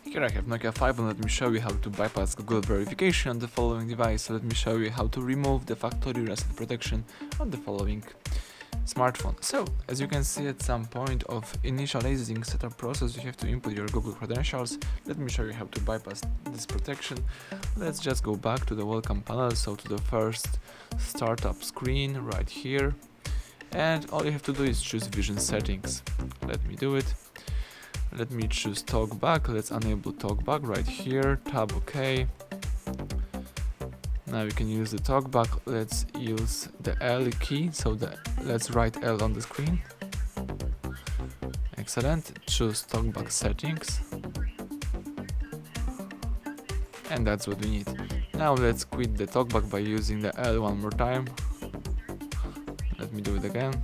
Here I have Nokia 5 and let me show you how to bypass Google verification on the following device. So let me show you how to remove the factory reset protection on the following smartphone. So as you can see, at some point of initializing setup process you have to input your Google credentials. Let me show you how to bypass this protection. Let's just go back to the welcome panel, so to the first startup screen right here, and all you have to do is choose vision settings. Let me do it. Let me choose talkback. Let's enable talkback right here, tab OK. Now you can use the talkback. Let's use the L key, so let's write L on the screen. Excellent. Choose talkback settings, and that's what we need. Now let's quit the talkback by using the L one more time. Let me do it again.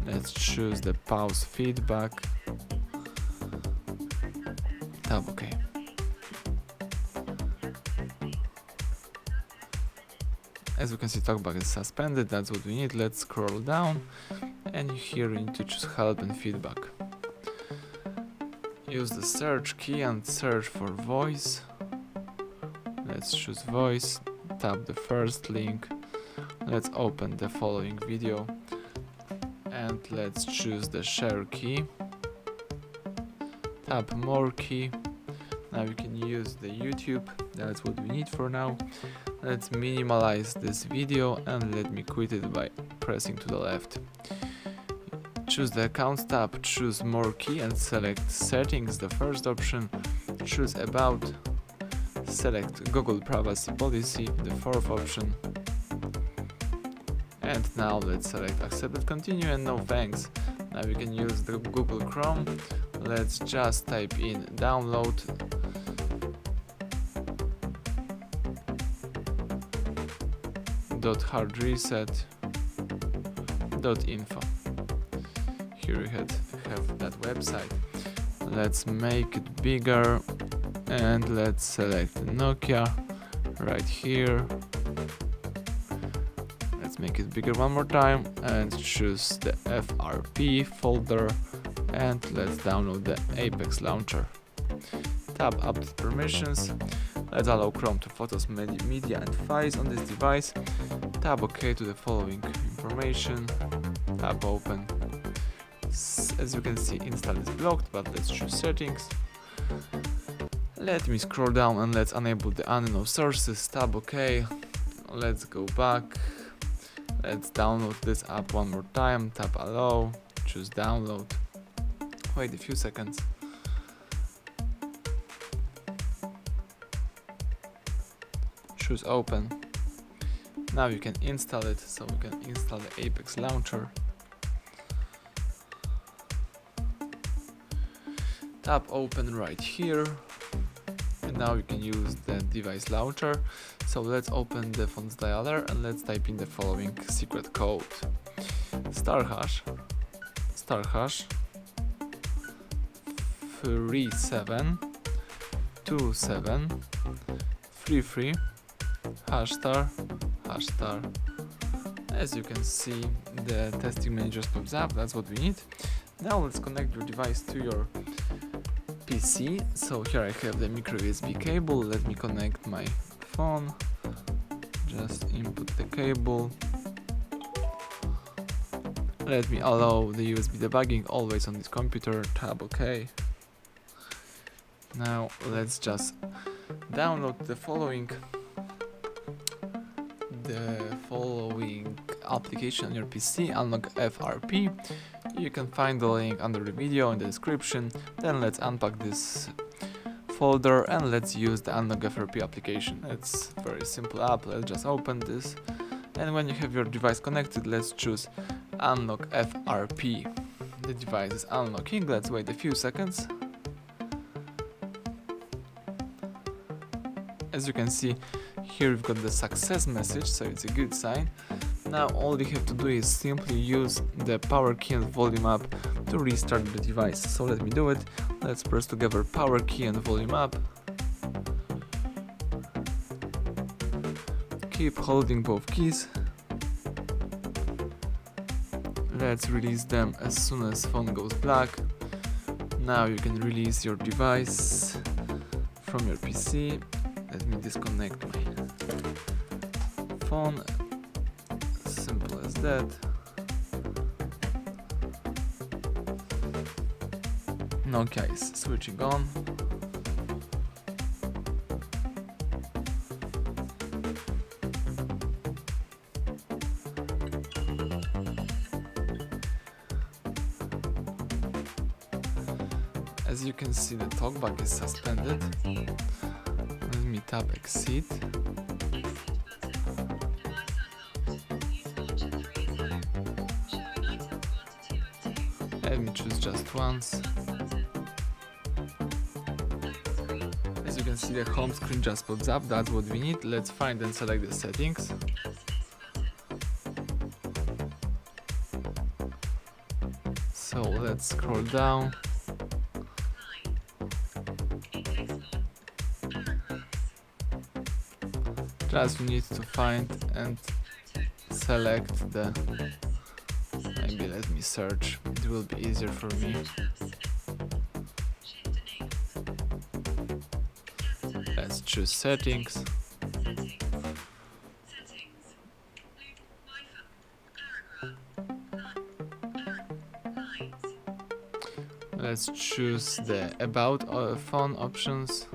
Let's choose the pause feedback, tab OK. As you can see, talkback is suspended. That's what we need. Let's scroll down, and here we need to choose help and feedback. Use the search key and search for voice. Let's choose voice, tap the first link. Let's open the following video, and let's choose the share key, tap more key. Now you can use the YouTube, that's what we need for now. Let's minimize this video and let me quit it by pressing to the left. Choose the accounts tab, choose more key and select settings, the first option. Choose about, select Google privacy policy, the fourth option. And now let's select accept and continue and no thanks. Now we can use the Google Chrome. Let's just type in download .HardReset.Info. Here we have that website. Let's make it bigger and let's select Nokia right here. Let's make it bigger one more time and choose the FRP folder, and let's download the Apex launcher. Tap update permissions. Let's allow Chrome to photos, media and files on this device. Tap OK to the following information. Tap open. As you can see, install is blocked, but let's choose settings. Let me scroll down and let's enable the unknown sources. Tap OK. Let's go back. Let's download this app one more time. Tap allow. Choose download. Wait a few seconds. Choose open. Now you can install it, so we can install the Apex launcher. Tap open right here, and now you can use the device launcher. So let's open the fonts dialer and let's type in the following secret code: *# 372733 ###. As you can see, the testing manager pops up. That's what we need. Now let's connect your device to your PC. So here I have the micro USB cable. Let me connect my phone. Just input the cable. Let me allow the USB debugging always on this computer. Tab OK. Now let's just download the following application on your PC, Unlock FRP. You can find the link under the video in the description. Then let's unpack this folder and let's use the Unlock FRP application. It's a very simple app. Let's just open this, and when you have your device connected, let's choose Unlock FRP. The device is unlocking. Let's wait a few seconds. As you can see, here we've got the success message, so it's a good sign. Now all you have to do is simply use the power key and volume up to restart the device. So let me do it. Let's press together power key and volume up. Keep holding both keys. Let's release them as soon as phone goes black. Now you can release your device from your PC. Let me disconnect my phone. Simple as that. Nokia is switching on. As you can see, the talkback is suspended. Let me tap exit. Let me choose just once. As you can see, the home screen just pops up. That's what we need. Let's find and select the settings. So let's scroll down. Just need to find and select the, maybe let me search, it will be easier for me. Let's choose settings. Let's choose the about phone options.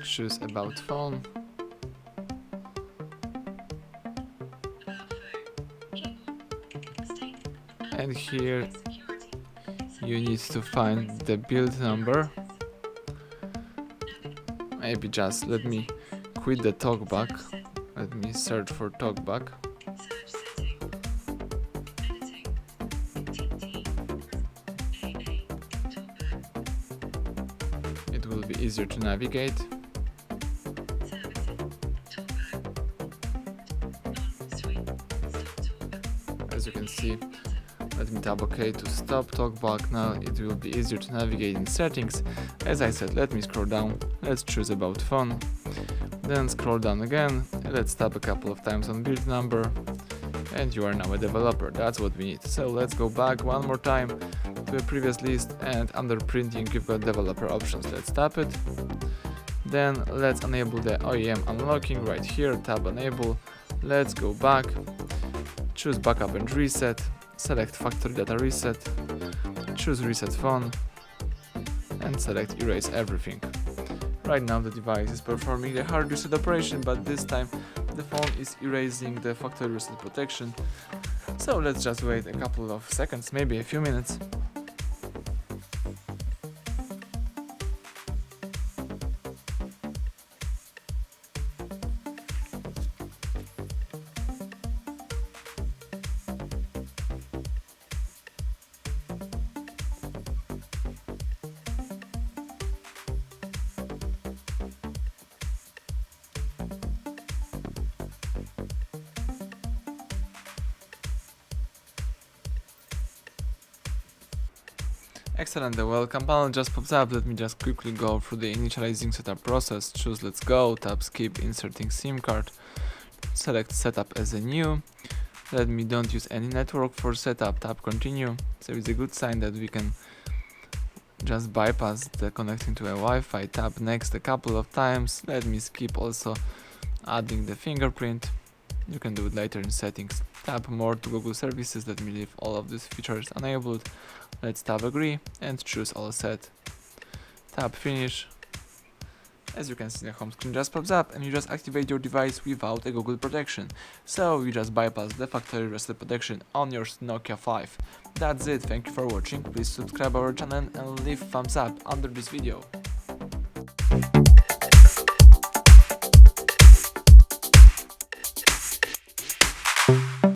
Choose about phone. And here you need to find the build number. Maybe just let me quit the talkback. Let me search for talkback. It will be easier to navigate. As you can see, let me tap OK to stop talkback. Now it will be easier to navigate in settings. As I said, let me scroll down. Let's choose about phone. Then scroll down again. Let's tap a couple of times on build number. And you are now a developer. That's what we need. So let's go back one more time to a previous list, and under printing you've got developer options. Let's tap it. Then let's enable the OEM unlocking right here. Tap enable. Let's go back. Choose backup and reset, select factory data reset, choose reset phone, and select erase everything. Right now the device is performing the hard reset operation, but this time the phone is erasing the factory reset protection. So let's just wait a couple of seconds, maybe a few minutes. Excellent, the welcome panel just pops up. Let me just quickly go through the initializing setup process. Choose let's go, tap skip inserting SIM card, select setup as a new. Let me don't use any network for setup, tap continue. So it's a good sign that we can just bypass the connecting to a Wi-Fi. Tap next a couple of times. Let me skip also adding the fingerprint. You can do it later in settings. Tap more to Google services. Let me leave all of these features enabled. Let's tap agree and choose all set. Tap finish. As you can see, the home screen just pops up and you just activate your device without a Google protection. So you just bypass the factory reset protection on your Nokia 5. That's it, thank you for watching. Please subscribe our channel and leave thumbs up under this video.